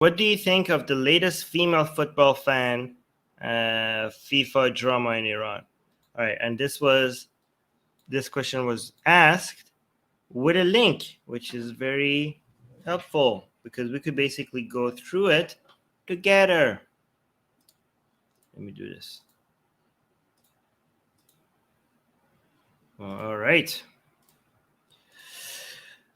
What do you think of the latest female football fan FIFA drama in Iran? All right, and this question was asked with a link, which is very helpful because we could basically go through it together. Let me do this. All right.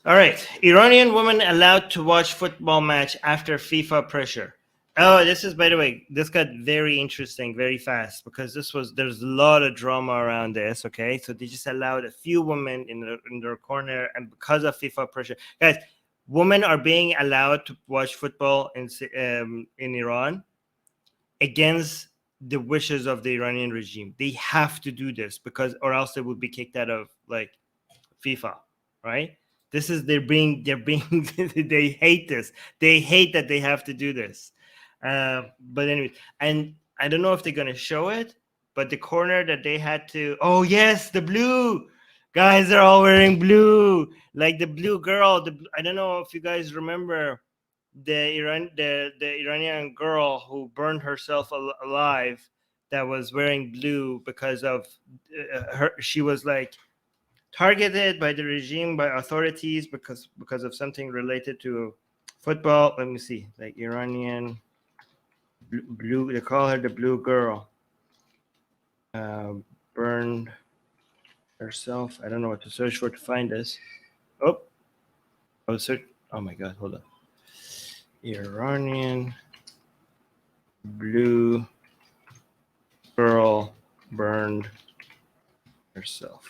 All right. Iranian woman allowed to watch football match after FIFA pressure. Oh, this is, by the way, this got very interesting very fast because there's a lot of drama around this. Okay, so they just allowed a few women in their corner, and because of FIFA pressure, guys, women are being allowed to watch football in Iran against the wishes of the Iranian regime. They have to do this because, or else they would be kicked out of like FIFA, right? This is they're being they hate this. They hate that they have to do this. But anyway, and I don't know if they're gonna show it, but the corner that they had to. Oh yes, the blue guys are all wearing blue, like the blue girl. I don't know if you guys remember the Iranian girl who burned herself alive that was wearing blue because of her. She was like targeted by the regime, by authorities because of something related to football. Let me see, like Iranian blue. They call her the blue girl. Burned herself. I don't know what to search for to find this. Search. Oh my God, hold on. Iranian blue girl burned herself.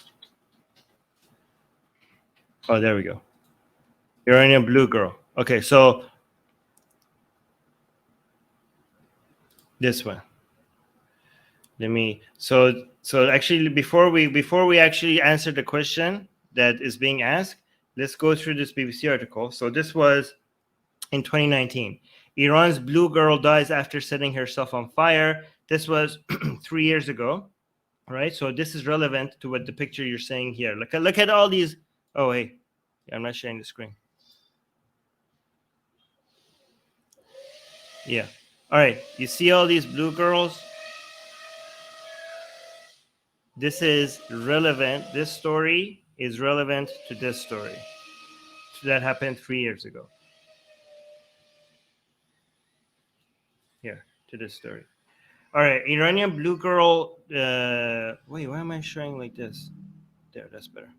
Oh, there we go. Iranian blue girl. Okay, so this one. Let me. So actually, before we actually answer the question that is being asked, let's go through this BBC article. So this was in 2019. Iran's blue girl dies after setting herself on fire. This was 3 years ago, right? So this is relevant to what the picture you're saying here. Look at all these. Oh, hey, I'm not sharing the screen. Yeah. All right. You see all these blue girls? This is relevant. This story is relevant to this story. So that happened 3 years ago. Here, to this story. All right. Iranian blue girl. Wait, why am I showing like this? There, that's better.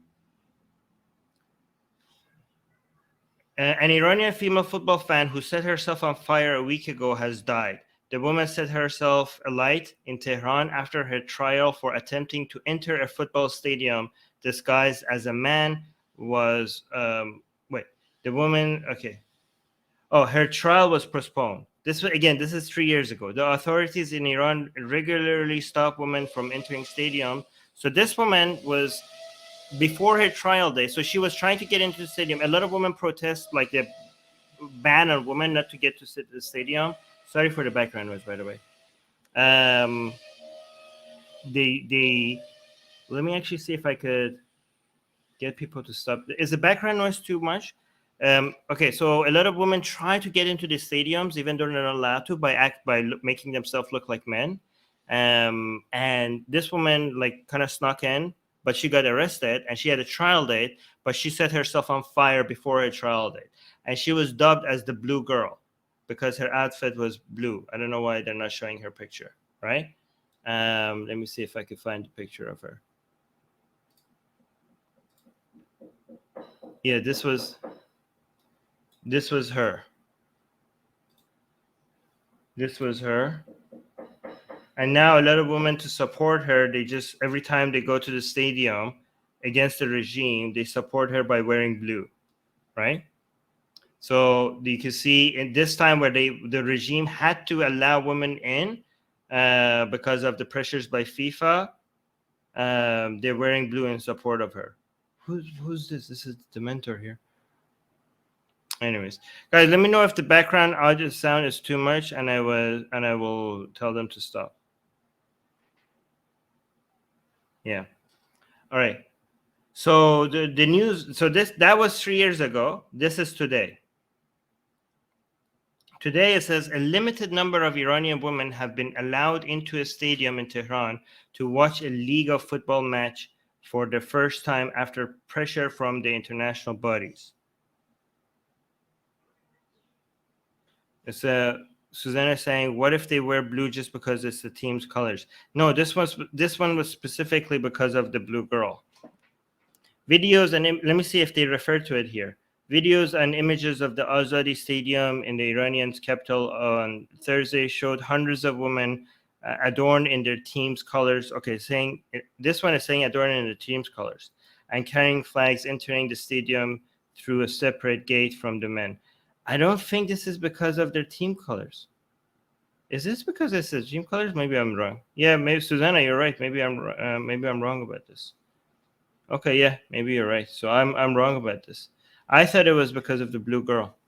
An Iranian female football fan who set herself on fire a week ago has died. The woman set herself alight in Tehran after her trial for attempting to enter a football stadium disguised as a man was. The woman. Okay. Oh, her trial was postponed. This is 3 years ago. The authorities in Iran regularly stop women from entering stadiums. So this woman was before her trial day. So she was trying to get into the stadium. A lot of women protest, like the ban on women not to get to sit the stadium. Sorry for the background noise, by the way. They let me actually see if I could get people to stop. Is the background noise too much? Okay, so a lot of women try to get into the stadiums, even though they're not allowed to, by making themselves look like men. And this woman like kind of snuck in, but she got arrested, and she had a trial date, but she set herself on fire before her trial date, and she was dubbed as the blue girl because her outfit was blue. I don't know why they're not showing her picture, right? Let me see if I could find a picture of her. Yeah, this was her. This was her. And now a lot of women, to support her, they just, every time they go to the stadium against the regime, they support her by wearing blue, right? So you can see in this time where the regime had to allow women in because of the pressures by FIFA, they're wearing blue in support of her. Who's this? This is the mentor here. Anyways, guys, let me know if the background audio sound is too much, and I will tell them to stop. Yeah. All right. So the news. So that was 3 years ago. This is today. Today it says a limited number of Iranian women have been allowed into a stadium in Tehran to watch a league of football match for the first time after pressure from the international bodies. It's Susanna saying, "What if they wear blue just because it's the team's colors?" No, this one was specifically because of the blue girl. Videos and let me see if they refer to it here. Videos and images of the Azadi Stadium in the Iranian's capital on Thursday showed hundreds of women adorned in their team's colors. Okay, saying this one is saying adorned in the team's colors and carrying flags entering the stadium through a separate gate from the men. I don't think this is because of their team colors. Is this because it says team colors? Maybe I'm wrong. Yeah, maybe Susanna, you're right. Maybe I'm wrong about this. Okay, yeah, maybe you're right. So I'm wrong about this. I thought it was because of the blue girl.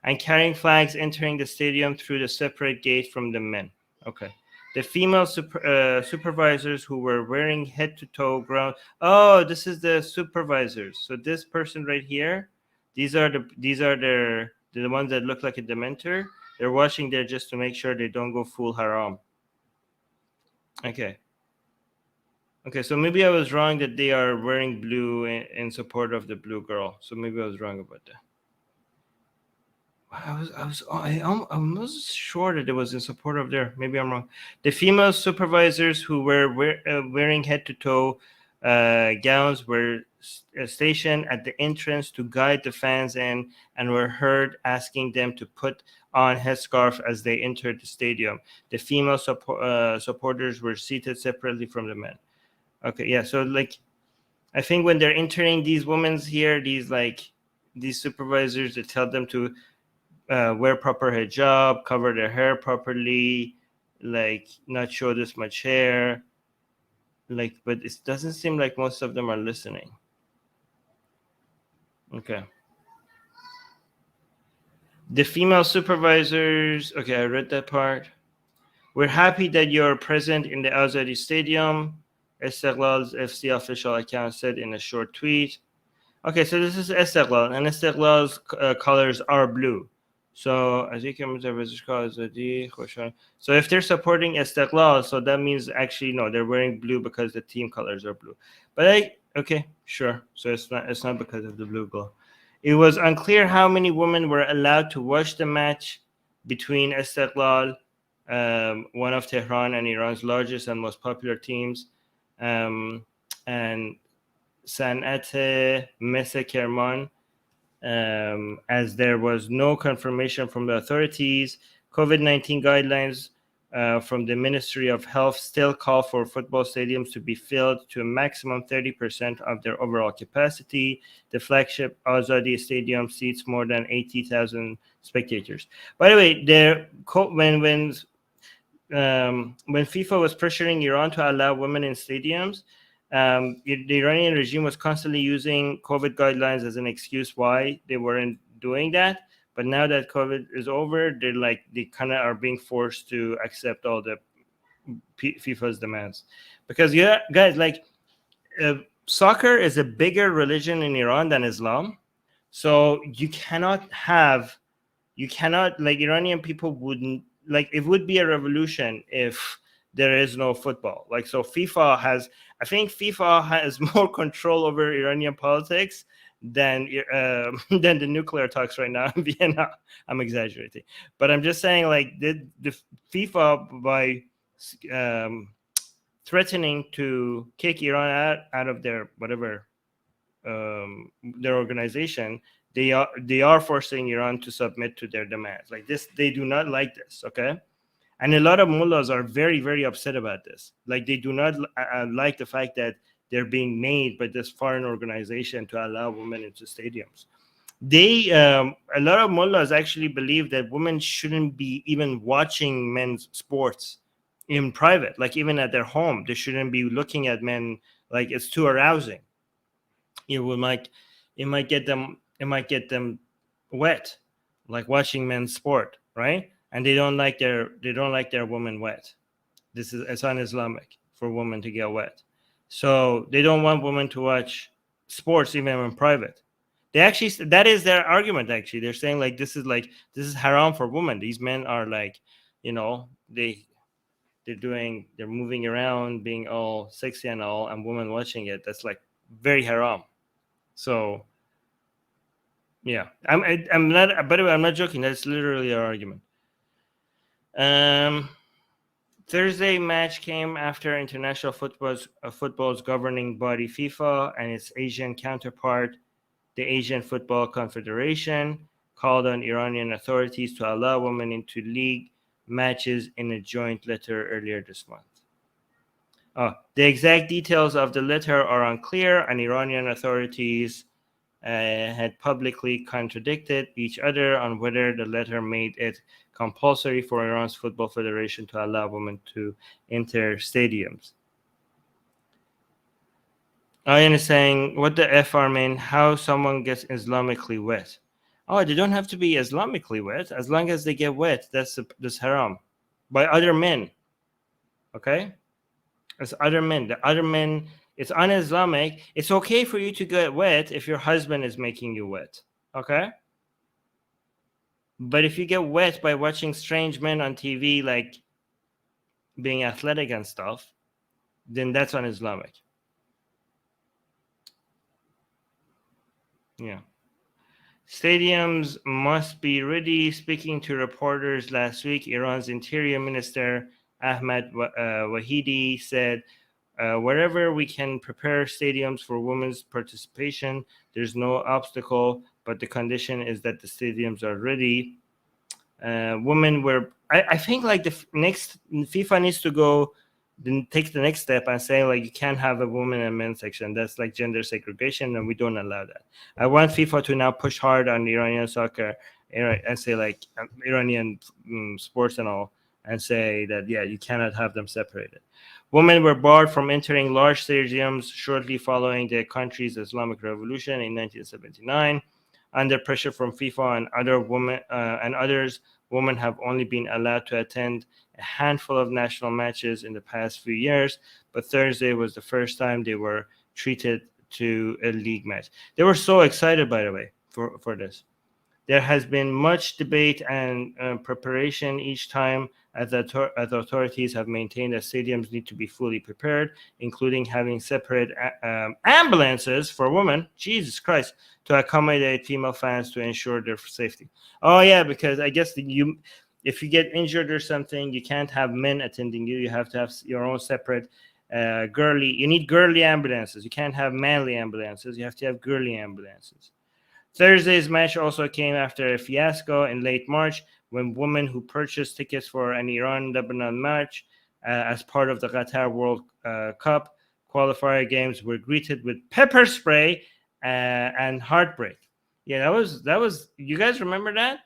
And carrying flags entering the stadium through the separate gate from the men. Okay. The female supervisors who were wearing head-to-toe ground. Oh, this is the supervisors. So this person right here, these are the ones that look like a dementor. They're watching there just to make sure they don't go full haram. Okay. Okay, so maybe I was wrong that they are wearing blue in support of the blue girl. So maybe I was wrong about that. I'm almost sure that it was in support of their. Maybe I'm wrong. The female supervisors who were wearing head-to-toe gowns were stationed at the entrance to guide the fans in, and were heard asking them to put on headscarf as they entered the stadium. The female supporters were seated separately from the men. Okay, yeah. So like, I think when they're entering these women's here, these supervisors, they tell them to wear proper hijab, cover their hair properly, like not show this much hair. Like, but it doesn't seem like most of them are listening. Okay. The female supervisors. Okay, I read that part. We're happy that you're present in the Azadi Stadium. Esteglal's FC official account said in a short tweet. Okay, so this is Esteglal, and Esteglal's colors are blue. So as you can so if they're supporting Esteglal, so that means actually no, they're wearing blue because the team colors are blue. But okay, sure. So it's not because of the blue glow. It was unclear how many women were allowed to watch the match between Esteglal, one of Tehran and Iran's largest and most popular teams, and Sanat Messe Kerman, as there was no confirmation from the authorities. COVID-19 guidelines from the Ministry of Health still call for football stadiums to be filled to a maximum 30% of their overall capacity. The flagship Azadi Stadium seats more than 80,000 spectators. By the way, when FIFA was pressuring Iran to allow women in stadiums, the Iranian regime was constantly using COVID guidelines as an excuse why they weren't doing that. But now that COVID is over, they kind of are being forced to accept all the FIFA's demands. Because guys, soccer is a bigger religion in Iran than Islam. So you cannot like Iranian people wouldn't like, it would be a revolution if there is no football. Like, so I think FIFA has more control over Iranian politics than than the nuclear talks right now in Vienna. I'm exaggerating, but I'm just saying, like, the FIFA, by threatening to kick Iran out of their whatever their organization, they are forcing Iran to submit to their demands. Like this, they do not like this. Okay. And a lot of mullahs are very, very upset about this. Like, they do not like the fact that they're being made by this foreign organization to allow women into stadiums. A lot of mullahs actually believe that women shouldn't be even watching men's sports in private, like even at their home. They shouldn't be looking at men, like it's too arousing. It might get them wet, like watching men's sport, right? And they don't like their women wet. It's un-Islamic for women to get wet. So they don't want women to watch sports even in private. They actually, that is their argument. Actually, they're saying like this is haram for women. These men are like, they're moving around, being all sexy and all, and women watching it. That's like very haram. So yeah, I'm not. By the way, I'm not joking. That's literally our argument. Thursday match came after international football's governing body FIFA and its Asian counterpart, the Asian Football Confederation, called on Iranian authorities to allow women into league matches in a joint letter earlier this month. The exact details of the letter are unclear, and Iranian authorities had publicly contradicted each other on whether the letter made it compulsory for Iran's Football Federation to allow women to enter stadiums. Ayan is saying, what the F, Armin? How someone gets Islamically wet? They don't have to be Islamically wet. As long as they get wet, that's haram. By other men. Okay? It's other men. The other men, it's un-Islamic. It's okay for you to get wet if your husband is making you wet. Okay? But if you get wet by watching strange men on TV, like being athletic and stuff, then that's un-Islamic. Yeah. Stadiums must be ready. Speaking to reporters last week, Iran's Interior Minister Ahmad Wahidi said, wherever we can prepare stadiums for women's participation, there's no obstacle, but the condition is that the stadiums are ready. Women were, I think like the next, FIFA needs to go, then take the next step and say like you can't have a women and men section. That's like gender segregation, and we don't allow that. I want FIFA to now push hard on Iranian soccer and say like Iranian sports and all, and say that you cannot have them separated. Women were barred from entering large stadiums shortly following the country's Islamic Revolution in 1979. Under pressure from FIFA and others, women have only been allowed to attend a handful of national matches in the past few years, but Thursday was the first time they were treated to a league match. They were so excited, by the way, for this. There has been much debate and preparation each time, as authorities have maintained that stadiums need to be fully prepared, including having separate ambulances for women, Jesus Christ, to accommodate female fans to ensure their safety. Oh, yeah, because I guess if you get injured or something, you can't have men attending you. You have to have your own separate you need girly ambulances. You can't have manly ambulances. You have to have girly ambulances. Thursday's match also came after a fiasco in late March when women who purchased tickets for an Iran-Lebanon match as part of the Qatar World Cup qualifier games were greeted with pepper spray and heartbreak. Yeah, that was. You guys remember that?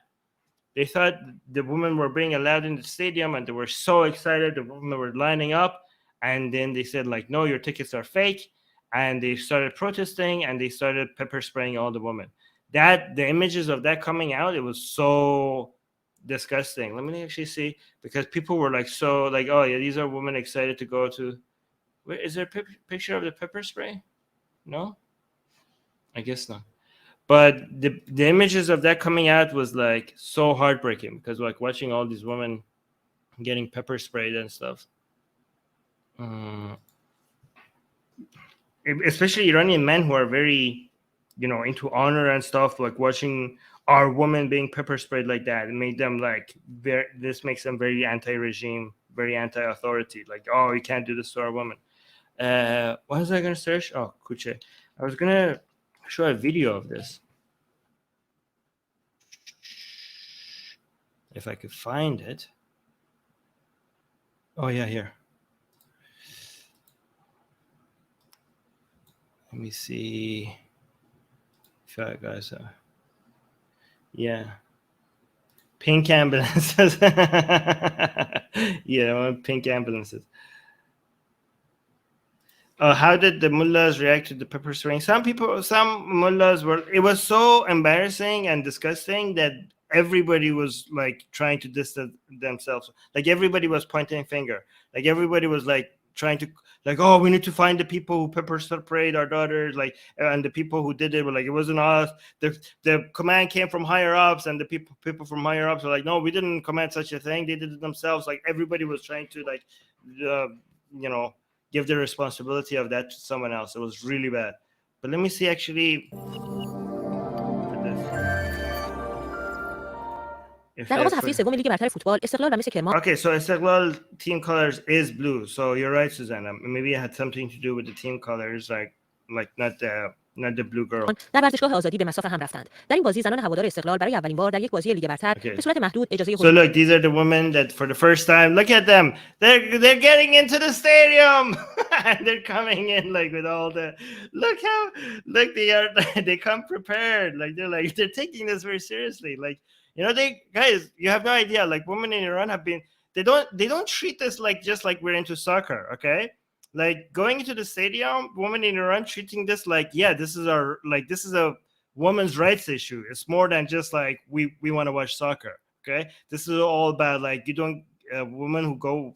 They thought the women were being allowed in the stadium, and they were so excited. The women were lining up, and then they said like, "No, your tickets are fake," and they started protesting, and they started pepper spraying all the women. The images of that coming out, it was so disgusting. Let me actually see, because people were like so like, oh yeah, these are women excited to go to. Where is there a picture of the pepper spray? No, I guess not. But the images of that coming out was like so heartbreaking, because like watching all these women getting pepper sprayed and stuff. Especially Iranian men who are very, into honor and stuff, like watching our women being pepper sprayed like that, it made them like this makes them very anti-regime, very anti-authority. Like, oh, you can't do this to our women. What was I gonna search? Oh, Kuche. I was gonna show a video of this if I could find it. Oh yeah, here. Let me see if I guys. Yeah, pink ambulances. Yeah, pink ambulances. How did the mullahs react to the pepper spraying? Some mullahs it was so embarrassing and disgusting that everybody was like trying to distance themselves. Like everybody was pointing finger. Like everybody was like trying to like, oh, we need to find the people who pepper sprayed our daughters, like, and the people who did it were like, it wasn't us. The command came from higher ups, and the people from higher ups were like, no, we didn't command such a thing. They did it themselves. Like everybody was trying to like, give the responsibility of that to someone else. It was really bad. But let me see actually. در آغاز هفته سوم لیگ برتر فوتبال استقلال و مثل کرمان. Okay, so Istiqlal team colors is blue. So you're right, Susanna. Maybe it had something to do with the team colors, like not the blue girl. در ورزشگاه آزادی به مساف هم رفتند. در این بازی زنان هوادار استقلال برای اولین بار در یک بازی لیگ برتر به صورت محدود اجازه So look, these are the women that for the first time, look at them. They're getting into the stadium. And they're coming in like with all the look they come prepared. Like they're taking this very seriously. Like, guys, you have no idea. Like women in Iran have been they don't treat this like just like we're into soccer, okay? Like going into the stadium, women in Iran treating this like, yeah, this is a women's rights issue. It's more than just like we want to watch soccer, okay? This is all about like women who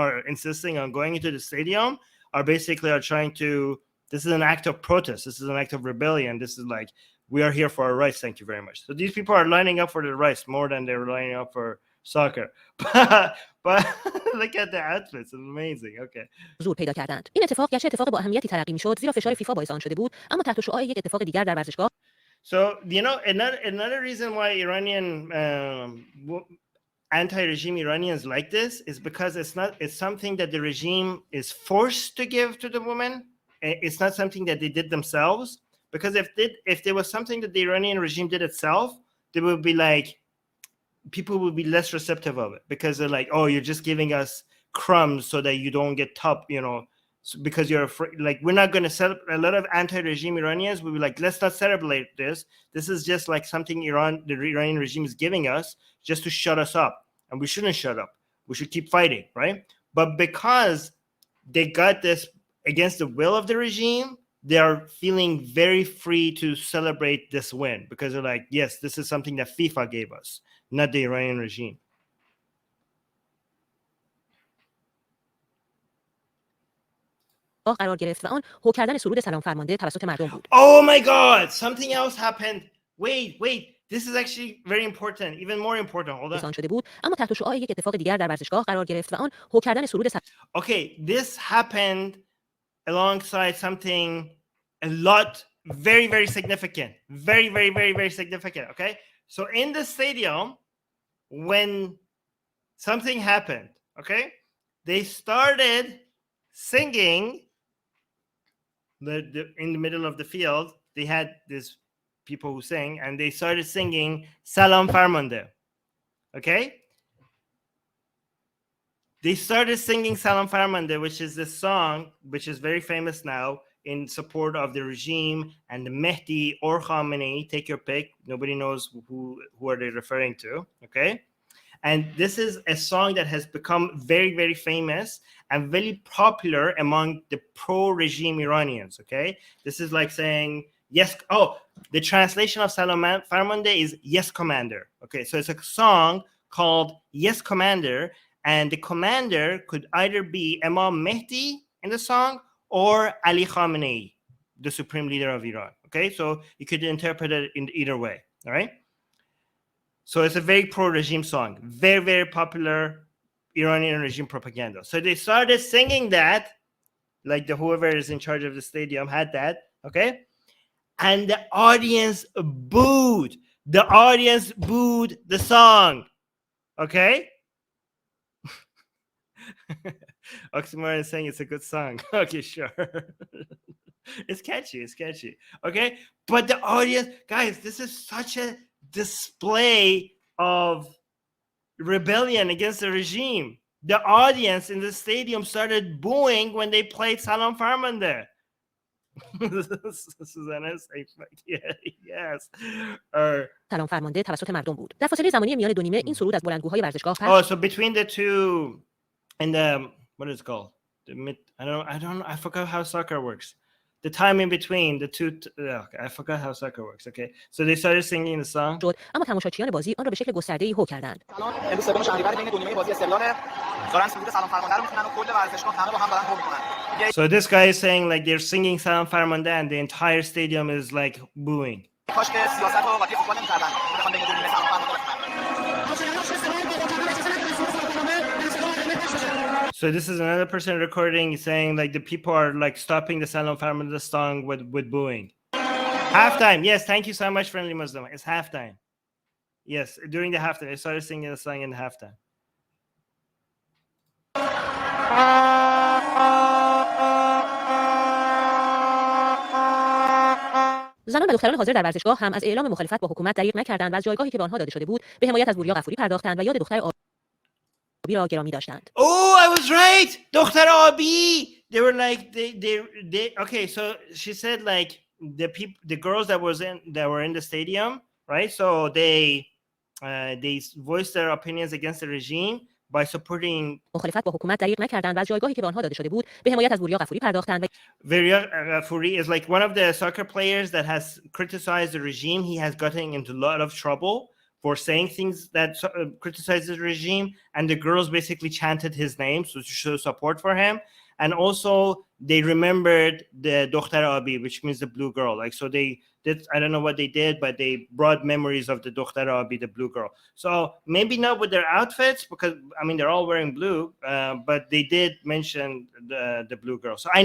are insisting on going into the stadium are trying to. This is an act of protest. This is an act of rebellion. This is like, we are here for our rights. Thank you very much. So these people are lining up for their rights more than they're lining up for soccer. But look at the outfits. It's amazing. Okay. حضور پیدا کردند. این اتفاق گرچه اتفاق با اهمیتی تلقی می‌شد، زیرا فشار فیفا باعث آن شده بود، اما تحت شعاع یک اتفاق دیگر در ورزشگاه. So, another reason why Iranian anti-regime Iranians like this is because it's something that the regime is forced to give to the women. It's not something that they did themselves. Because if there was something that the Iranian regime did itself, they would be like, people would be less receptive of it, because they're like, oh, you're just giving us crumbs so that you don't get top, because you're afraid. Like, we're not going to set up. A lot of anti-regime Iranians will be like, let's not celebrate this. This is just like something the Iranian regime is giving us just to shut us up, and we shouldn't shut up. We should keep fighting, right? But because they got this against the will of the regime, they are feeling very free to celebrate this win, because they're like, yes, this is something that FIFA gave us, not the Iranian regime. قرار گرفت و آن هو کردن سرود سلام فرمانده توسط مردم بود. Oh my God, something else happened. Wait, this is actually very important, even more important. Hold on. شده بود، اما تحت شعاع یک اتفاق دیگر در ورزشگاه قرار گرفت و آن هو کردن سرود Okay, this happened alongside something a lot very, very significant. Very, very, very, very significant, okay? So in the stadium, when something happened, okay, they started singing in the middle of the field. They had these people who sing, and they started singing Salam Farmande, okay? They started singing Salam Farmande, which is this song, which is very famous now, in support of the regime and the Mehdi or Khamenei. Take your pick. Nobody knows who are they referring to, okay? And this is a song that has become very, very famous and very popular among the pro-regime Iranians, okay? This is like saying, yes, the translation of Salam Farmande is yes, commander. Okay, so it's a song called Yes, Commander, and the commander could either be Imam Mehdi in the song or Ali Khamenei, the supreme leader of Iran. Okay, so you could interpret it in either way. All right. So it's a very pro-regime song, very, very popular Iranian regime propaganda. So they started singing that, like whoever is in charge of the stadium had that. Okay, and the audience booed. The audience booed the song. Okay. Oxymoron is saying it's a good song. Okay, sure. It's catchy. Okay, but the audience, guys, this is such a display of rebellion against the regime. The audience in the stadium started booing when they played Salam Farmande. Susanna is saying, yes. سلام فرمانده توسط مردم بود. در فاصله زمانی میان دو نیمه این سرود از بلندگوهای ورزشگاه Oh, so between the two and the what is it called? I forgot how soccer works. the time in between the two. Okay, I forgot how soccer works. Okay, so they started singing the song. شد اما تماشاچیان بازی آن را به شکل گسترده‌ای هو کردند. امروز سوم شهریور بین دو نیمه بازی استقلال دارن سرود سلام فرمانده رو میخونن و کل ورزشگاه همه با هم دارن هو میکنن. So this guy is saying like they're singing Salam Farmanda and the entire stadium is like booing. کاش که سیاست رو قاطی فوتبال نمی‌کردن. بخوام بین دو نیمه سلام فرمانده بخونن. So this is another person recording saying like the people are like stopping the Salam Farmanda song with booing. Halftime. Yes, thank you so much, friendly Muslim. It's halftime. Yes, during the halftime, I started singing the song in the halftime. زنان و دختران حاضر در ورزشگاه هم از اعلام مخالفت با حکومت دریغ نکردند و از جایگاهی که به آنها داده شده بود به حمایت از بوریا غفوری پرداختند و یاد دختر آبی را گرامی داشتند. Oh, I was right. دختر آبی. They were like they okay, so she said like the girls that were in the stadium, right? So they voiced their opinions against the regime by supporting مخالفت با حکومت دریغ نکردند و از جایگاهی که به آنها داده شده بود به حمایت از بوریا غفوری پرداختند. Veria Ghafuri is like one of the soccer players that has criticized the regime. He has gotten into a lot of trouble for saying things that criticize the regime, and the girls basically chanted his name to show support for him. And also they remembered the Dokhtar Abi, which means the blue girl. Like, so they did, I don't know what they did, but they brought memories of the Dokhtar Abi, the blue girl. So maybe not with their outfits, because I mean they're all wearing blue, but they did mention the blue girl. So I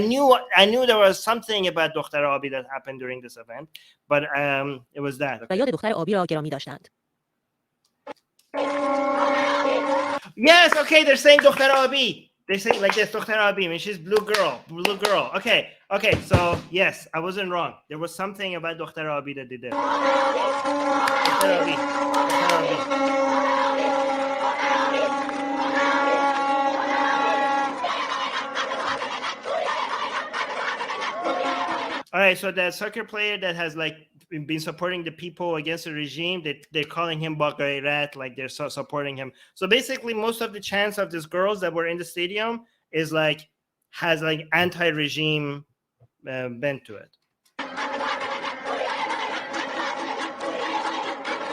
knew there was something about Dokhtar Abi that happened during this event, but it was that. و یاد دختر آبی را گرامی داشتند. Yes, okay, they're saying Dokhtar Abi. They say like this, Dokhtar Abi, I mean, she's blue girl. Okay, so yes, I wasn't wrong. There was something about Dokhtar Abi that they did. Dokhtar Abi. All right, so that soccer player that has like been supporting the people against the regime, they're calling him Bagayrat, like they're supporting him. So basically, most of the chants of these girls that were in the stadium is like has like anti-regime bent to it.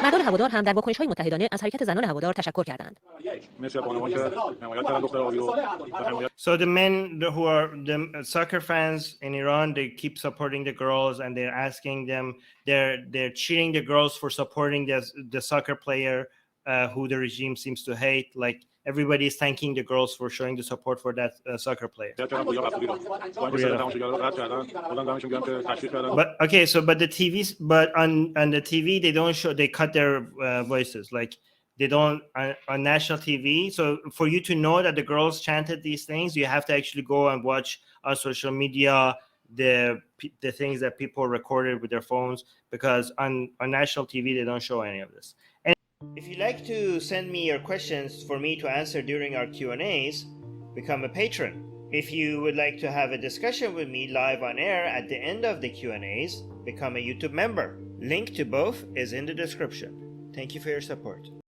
مردان هوادار هم در واکنش‌های متحدانه از حرکت زنان هوادار تشکر کردند. So the men who are the soccer fans in Iran, they keep supporting the girls and they're asking them, they're cheering the girls for supporting the soccer player who the regime seems to hate. Like everybody is thanking the girls for showing the support for that soccer player. But okay, so but the TVs, but on the TV they don't show, they cut their voices, like they don't on national TV. So for you to know that the girls chanted these things, you have to actually go and watch on social media the things that people recorded with their phones, because on national TV they don't show any of this. And if you'd like to send me your questions for me to answer during our Q&As, become a patron. If you would like to have a discussion with me live on air at the end of the Q&As, become a YouTube member. Link to both is in the description. Thank you for your support.